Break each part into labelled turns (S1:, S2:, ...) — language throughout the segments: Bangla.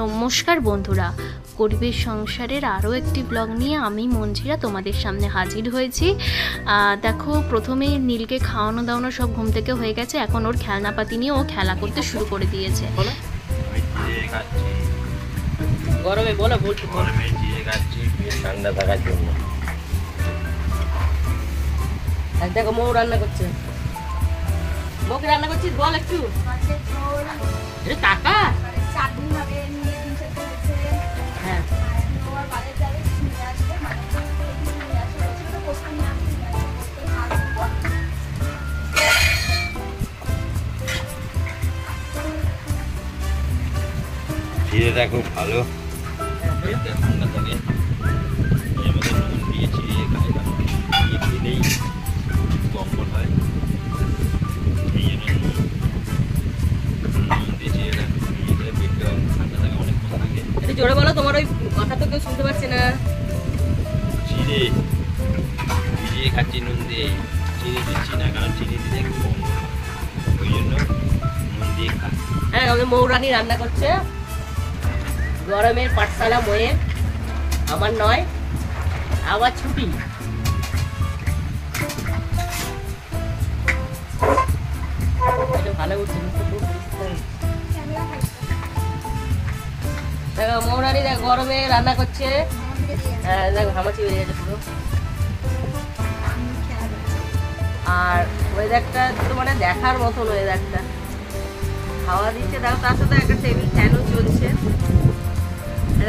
S1: নমস্কার বন্ধুরা, গরিবের সংসারের আরও একটি ব্লগ নিয়ে আমি মঞ্জিরা তোমাদের সামনে হাজির হয়েছি। দেখো, প্রথমে নীলকে খাওয়ানো দাওয়ানো সব ঘুম থেকে হয়ে গেছে। এখন ওর খেলনাপাতি নিয়ে ও খেলা করতে শুরু করে দিয়েছে।
S2: গরমে বলো বলছি গরমে জিরে খাচ্ছি ঠান্ডা থাকার জন্য। দেখো মৌ রান্না করছে। মৌকে রান্না করছিস বল একটু। এটা টাকা হ্যাঁ জিরেটা খুব ভালো, ঠান্ডা থাকে। এর মধ্যে নুন দিয়ে চিড়িয়ে খাই, দিয়ে খেলেই কম্বল হয়। এই জন্য নুন দিয়ে চিড়িয়ে খেলে পেটটা ঠান্ডা থাকে, অনেক কথা থাকে। একটু জোরে বলো, তোমার ওই কথা তো কেউ শুনতে পাচ্ছে না। চিড়ে ভিজিয়ে খাচ্ছি নুন দিয়ে, চিনি দিচ্ছি না, কারণ চিনি দিলে কম্বল হয়, ওই জন্য নুন দিয়ে খাই। হ্যাঁ, আমাদের মৌরানি রান্না করছে। গরমের পাঠশালা বইয়ে আমার নয়, আবার ছুটি। ভালো উঠছে দেখো, মৌরানি দেখ গরমে রান্না করছে। হ্যাঁ দেখো, হামাচি হয়ে গেছে পুরো। আর ওয়েদারটা তো মানে দেখার মতন ওয়েদারটা, হাওয়া দিচ্ছে। দেখো, তার সাথে একটা টেবিল ফ্যানও চলছে।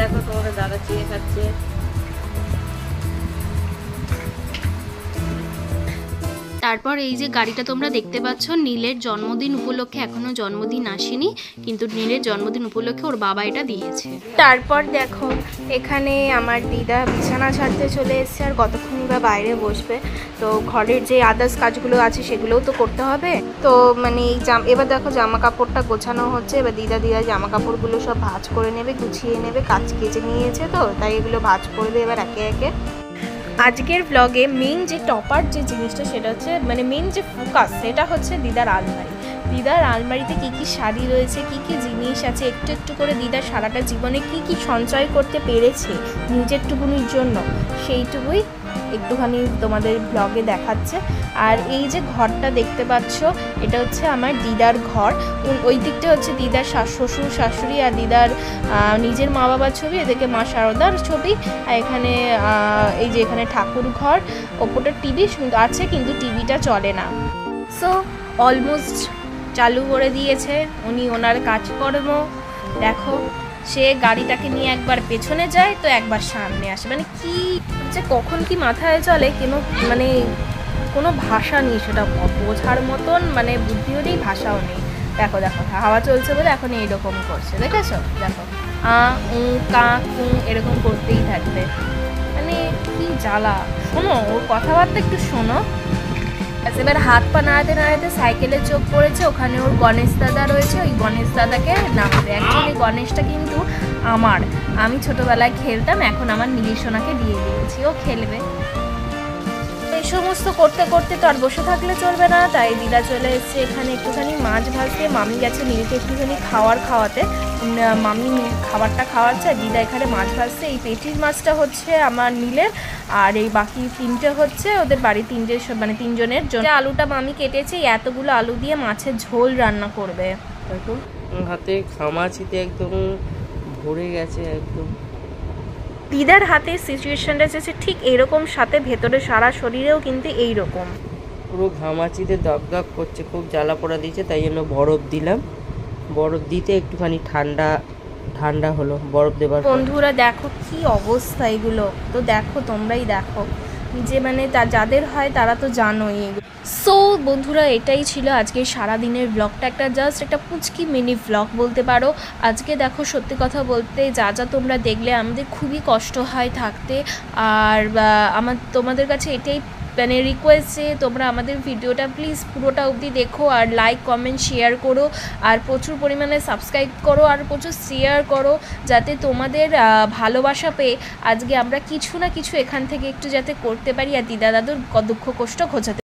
S2: দেখো তোমাদের দাদা চিড়ে খাচ্ছে।
S1: তারপর এই যে গাড়িটা তোমরা দেখতে পাচ্ছ, নীলের জন্মদিন উপলক্ষে, এখনো জন্মদিন আসেনি, কিন্তু নীলের জন্মদিন উপলক্ষে ওর বাবা এটা দিয়েছে।
S3: তারপর দেখো, এখানে আমার দিদা বিছানা ছাড়তে চলে এসছে, আর কতক্ষণই বা বাইরে বসবে। তো ঘরের যে আদার্স কাজগুলো আছে সেগুলোও তো করতে হবে। তো মানে এবার দেখো জামা কাপড়টা গোছানো হচ্ছে। এবার দিদা জামা কাপড়গুলো সব ভাঁজ করে নেবে, গুছিয়ে নেবে। কাজ কেচে নিয়েছে তো, তাই এগুলো ভাঁজ করবে এবার একে একে। আজকের ব্লগে মেইন যে টপার যে জিনিসটা, সেটা হচ্ছে মানে মেইন যে ফোকাস, সেটা হচ্ছে দিদার আলমারি। দিদার আলমারিতে কী কী শাড়ি রয়েছে, কী কী জিনিস আছে, একটু একটু করে দিদার সারাটা জীবনে কী কী সঞ্চয় করতে পেরেছে নিজের টুকুনির জন্য, সেইটুকুই একটুখানি তোমাদের ব্লগে দেখাচ্ছে। আর এই যে ঘরটা দেখতে পাচ্ছ, এটা হচ্ছে আমার দিদার ঘর। ওই দিকটা হচ্ছে দিদার শ্বশুর শাশুড়ি আর দিদার নিজের মা বাবার ছবি, এদিকে মা শারদার ছবি। আর এখানে এই যে এখানে ঠাকুর ঘর, ওপরটা টিভি আছে কিন্তু টিভিটা চলে না। সো অলমোস্ট চালু করে দিয়েছে উনি ওনার কাজকর্ম। দেখো, সে গাড়িটাকে নিয়ে একবার পেছনে যায় তো একবার সামনে আসে, মানে কি যে কখন কি মাথায় চলে মানে কোনো ভাষা নেই সেটা বোঝার মতন, মানে বুদ্ধিও নেই, ভাষাও নেই। দেখো দেখো, হাওয়া চলছে বলে এখন এইরকম করছে, দেখেছো? দেখো, কা এরকম করতেই থাকবে, মানে কি জ্বালা। শোনো ওর কথাবার্তা, একটু শোনো। এবার হাত পা নাড়াতে নাড়াতে সাইকেলে চোখ পড়েছে, ওখানে ওর গণেশ দাদা রয়েছে, ওই গণেশ দাদাকে নামবে। অ্যাকচুয়ালি গণেশটা কিন্তু আমি ছোটবেলায় খেলতাম, এখন আমার নীলিসোনাকে দিয়ে দিয়েছি, ও খেলবে। এই সমস্ত করতে করতে তো আর বসে থাকলে চলবে না, তাই দিদা চলে এসেছে এখানে একটুখানি মাছ ভাজতে। মামি গেছে নীলকে একটুখানি খাওয়াতে, মামি খাবারটা খাওয়াচ্ছে, আর দিদা এখানে মাছ ভাজছে। এই পেটির মাছটা হচ্ছে আমার নীলের, আর এই বাকি তিনটে হচ্ছে ওদের বাড়ি মানে তিনজনের জন্য। আলুটা মামি কেটেছে, এতগুলো আলু দিয়ে মাছের ঝোল রান্না করবে।
S2: দেখো হাতে খামাচিতে একদম ভরে গেছে একদম।
S3: দিদার হাতের সিচুয়েশনটা হচ্ছে ঠিক এরকম, সাথে ভেতরে সারা শরীরেও কিন্তু এইরকম
S2: পুরো ঘামাচিতে দাগ দাগ করছে, খুব জ্বালা পোড়া দিয়েছে। তাই জন্য বরফ দিলাম, বরফ দিতে একটুখানি ঠান্ডা হলো বরফ দেবার।
S3: বন্ধুরা দেখো কি অবস্থা এগুলো, তো দেখো তোমরাই দেখো, যে মানে যাদের হয় তারা তো জানোই। সো বন্ধুরা, এটাই ছিল আজকের সারাদিনের ব্লগটা, একটা পুচকি মিনি ব্লগ বলতে পারো। আজকে দেখো, সত্যি কথা বলতে যা তোমরা দেখলে আমাদের খুবই কষ্ট হয় থাকতে। আর তোমাদের কাছে এটাই মানে রিকোয়েস্ট যে তোমরা আমাদের ভিডিওটা প্লিজ পুরোটা অবধি দেখো, আর লাইক কমেন্ট শেয়ার করো, আর প্রচুর পরিমাণে সাবস্ক্রাইব করো, আর প্রচুর শেয়ার করো, যাতে তোমাদের ভালোবাসা পেয়ে আজকে আমরা কিছু না কিছু এখান থেকে একটু যাতে করতে পারি, আর দিদা দাদুর দুঃখ কষ্ট ঘোচাতে